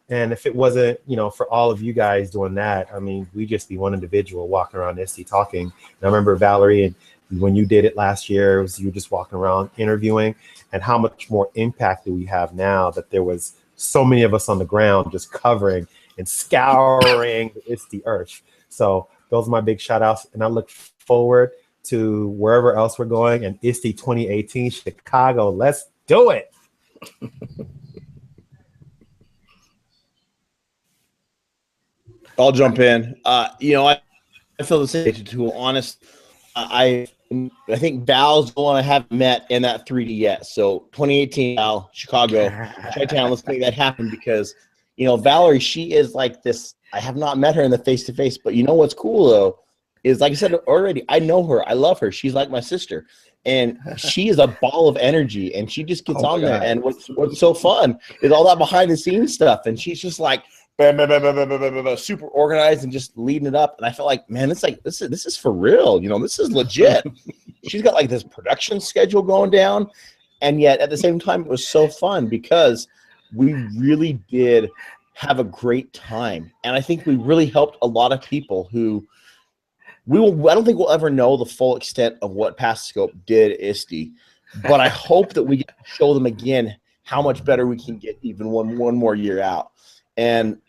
And if it wasn't, for all of you guys doing that, I mean, we'd just be one individual walking around ISTE talking. And I remember Valerie, and when you did it last year, it was you just walking around interviewing, and how much more impact do we have now that there was so many of us on the ground just covering and scouring the ISTE earth. So those are my big shout outs. And I look forward to wherever else we're going, and ISTE 2018 Chicago. Let's do it. I'll jump in. I feel the same. To be honest, I think Val's the one I haven't met in that 3D yet. So 2018 Val, Chicago, Chi-Town, let's make that happen because Valerie, she is like this. I have not met her in the face-to-face, but what's cool though is, like I said already, I know her. I love her. She's like my sister. And she is a ball of energy, and she just gets on there. And what's so fun is all that behind the scenes stuff. And she's just like bam, bam, bam, bam, bam, bam, bam, bam, super organized and just leading it up. And I felt like, man, it's like this is for real. This is legit. She's got like this production schedule going down, and yet at the same time, it was so fun because we really did have a great time. And I think we really helped a lot of people who I don't think we'll ever know the full extent of what Passoscope did at ISTE, but I hope that we get to show them again how much better we can get even one more year out. And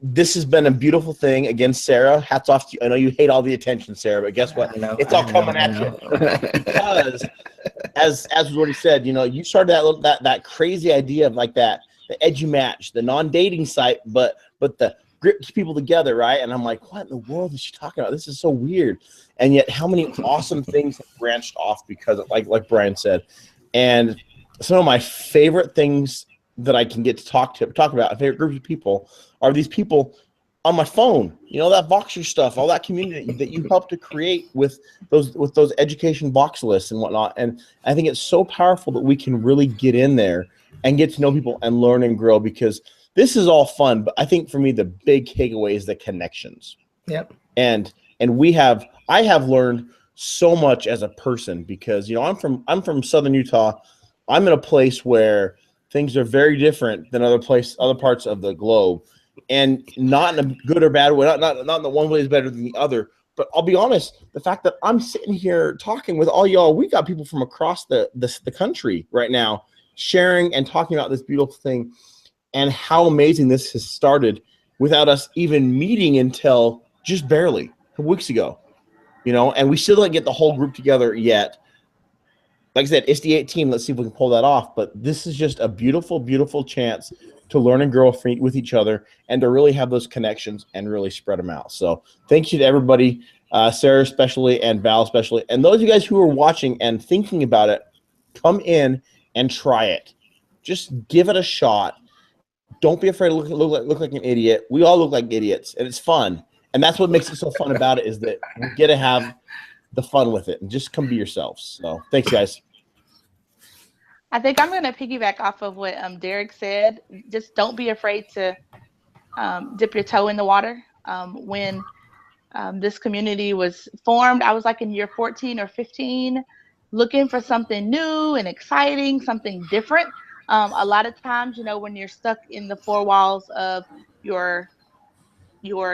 this has been a beautiful thing. Again, Sarah, hats off to you. I know you hate all the attention, Sarah, but guess what? It's all coming at you. Because as was already said, you started that crazy idea of like the EduMatch, the non-dating site, but the grips people together, right? And I'm like, what in the world is she talking about? This is so weird. And yet how many awesome things have branched off because of, like Brian said. And some of my favorite things that I can get to talk about, a favorite group of people, are these people on my phone. That Voxer stuff, all that community that you helped to create with those education box lists and whatnot. And I think it's so powerful that we can really get in there and get to know people and learn and grow, because this is all fun, but I think for me the big takeaway is the connections. Yep. And I have learned so much as a person because I'm from Southern Utah. I'm in a place where things are very different than other parts of the globe, and not in a good or bad way. Not in the one way is better than the other. But I'll be honest, the fact that I'm sitting here talking with all y'all, we got people from across the country right now sharing and talking about this beautiful thing, and how amazing this has started without us even meeting until just barely a couple weeks ago. And we still don't get the whole group together yet. Like I said, it's the 18. Let's see if we can pull that off. But this is just a beautiful, beautiful chance to learn and grow with each other and to really have those connections and really spread them out. So thank you to everybody, Sarah especially and Val especially. And those of you guys who are watching and thinking about it, come in and try it. Just give it a shot. Don't be afraid to look like an idiot. We all look like idiots, and it's fun. And that's what makes it so fun about it, is that we get to have the fun with it and just come be yourselves. So thanks, guys. I think I'm going to piggyback off of what Derek said. Just don't be afraid to dip your toe in the water. When this community was formed, I was like in year 14 or 15, looking for something new and exciting, something different. A lot of times, when you're stuck in the four walls of your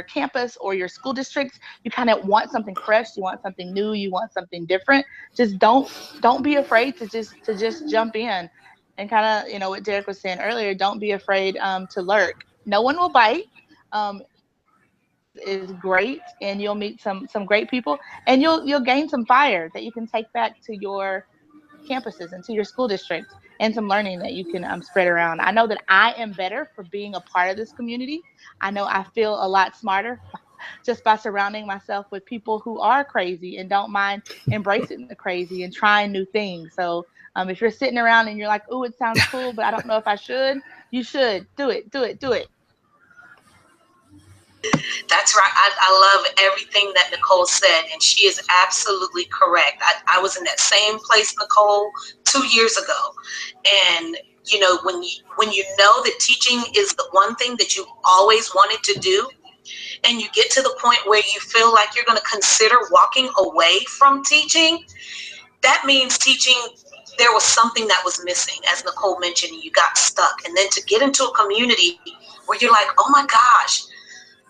campus or your school districts, you kind of want something fresh, you want something new, you want something different. Just don't be afraid to just jump in. And kind of, what Derek was saying earlier, don't be afraid to lurk. No one will bite. Is great, and you'll meet some great people, and you'll gain some fire that you can take back to your campuses and to your school districts, and some learning that you can spread around. I know that I am better for being a part of this community. I know I feel a lot smarter just by surrounding myself with people who are crazy and don't mind embracing the crazy and trying new things. So if you're sitting around and you're like, oh, it sounds cool, but I don't know if I should, you should do it. That's right. I love everything that Nicole said, and she is absolutely correct. I was in that same place, Nicole, 2 years ago. And you know, when you know that teaching is the one thing that you always wanted to do, and you get to the point where you feel like you're going to consider walking away from teaching, that means teaching, there was something that was missing, as Nicole mentioned, and you got stuck. And then to get into a community where you're like, oh my gosh,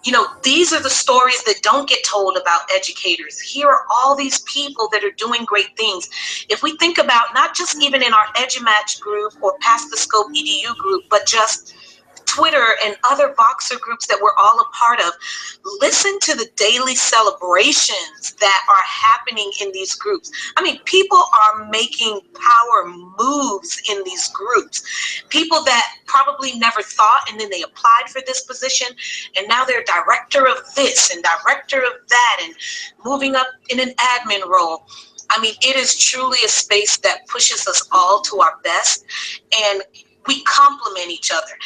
you know, these are the stories that don't get told about educators. Here are all these people that are doing great things. If we think about not just even in our EduMatch group or Past the Scope EDU group, but just Twitter and other Voxer groups that we're all a part of, listen to the daily celebrations that are happening in these groups. I mean, people are making power moves in these groups. People that probably never thought, and then they applied for this position, and now they're director of this and director of that and moving up in an admin role. I mean, it is truly a space that pushes us all to our best, and we complement each other.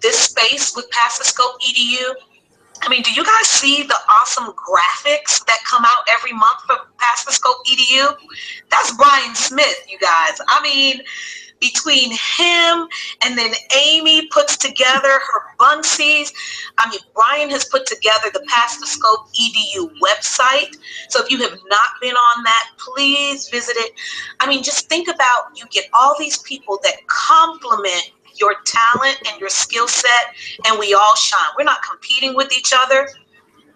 This space with Past the Scope EDU, I mean, do you guys see the awesome graphics that come out every month for Past the Scope EDU? That's Brian Smith, you guys. I mean, between him and then Amy puts together her bunsies. I mean, Brian has put together the Past the Scope EDU website. So if you have not been on that, please visit it. I mean, just think about, you get all these people that complement your talent and your skill set, and we all shine. We're not competing with each other.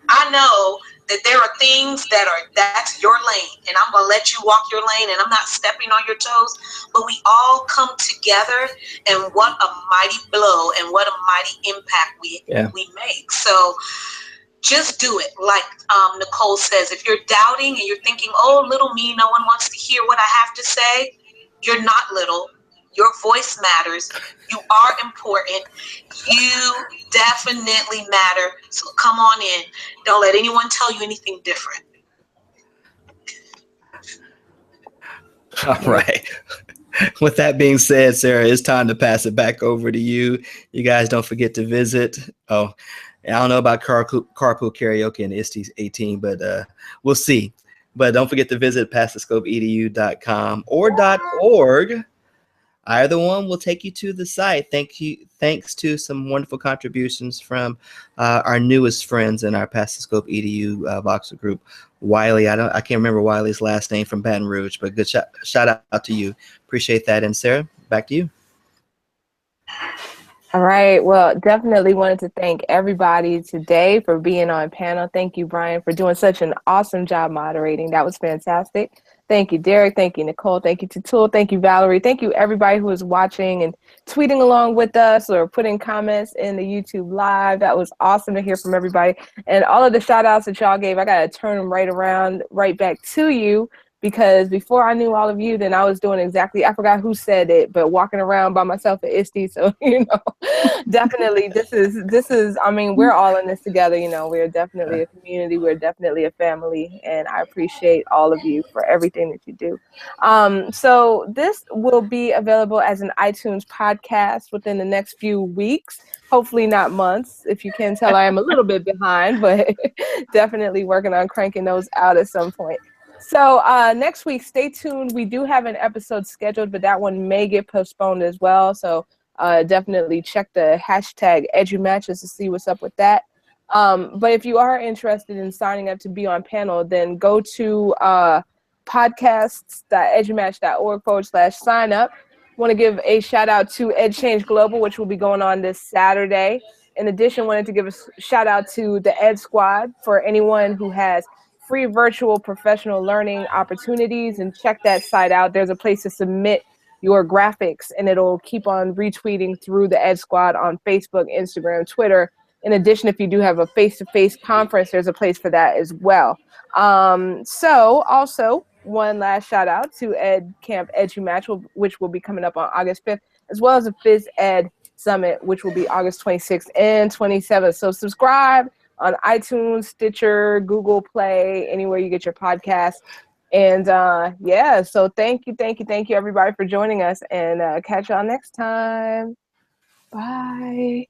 I know that there are things that's your lane, and I'm gonna let you walk your lane, and I'm not stepping on your toes, but we all come together, and what a mighty blow and what a mighty impact we make. So just do it. Like Nicole says, if you're doubting and you're thinking, oh, little me, no one wants to hear what I have to say, you're not little. Your voice matters. You are important. You definitely matter. So come on in. Don't let anyone tell you anything different. All right. With that being said, Sarah, it's time to pass it back over to you. You guys don't forget to visit. Oh, I don't know about carpool karaoke and ISTE 18, but we'll see. But don't forget to visit pastthescopeedu.com or .org. Either one will take you to the site. Thanks to some wonderful contributions from our newest friends in our Past the Scope EDU Voxer group, Wiley. I can't remember Wiley's last name from Baton Rouge, but good shout out to you. Appreciate that. And Sarah, back to you. All right. Well, definitely wanted to thank everybody today for being on panel. Thank you, Brian, for doing such an awesome job moderating. That was fantastic. Thank you, Derek. Thank you, Nicole. Thank you, Tatul. Thank you, Valerie. Thank you, everybody who is watching and tweeting along with us or putting comments in the YouTube live. That was awesome to hear from everybody. And all of the shout outs that y'all gave, I got to turn them right around, right back to you. Because before I knew all of you, then I was doing exactly, I forgot who said it, but walking around by myself at ISTE. So, you know, definitely this is, I mean, we're all in this together. You know, we're definitely a community. We're definitely a family. And I appreciate all of you for everything that you do. So this will be available as an iTunes podcast within the next few weeks. Hopefully not months. If you can tell, I am a little bit behind, but definitely working on cranking those out at some point. So next week, stay tuned. We do have an episode scheduled, but that one may get postponed as well. So definitely check the hashtag EduMatch to see what's up with that. But if you are interested in signing up to be on panel, then go to podcasts.edumatch.org/sign up. Want to give a shout out to EdChange Global, which will be going on this Saturday. In addition, wanted to give a shout out to the Ed Squad for anyone who has free virtual professional learning opportunities, and check that site out. There's a place to submit your graphics, and it'll keep on retweeting through the Ed Squad on Facebook, Instagram, Twitter. In addition, if you do have a face-to-face conference, there's a place for that as well. So also, one last shout out to Ed Camp EduMatch, which will be coming up on August 5th, as well as a Phys Ed Summit, which will be August 26th and 27th. So subscribe on iTunes, Stitcher, Google Play, anywhere you get your podcast. And yeah, so thank you everybody for joining us, and catch y'all next time. Bye.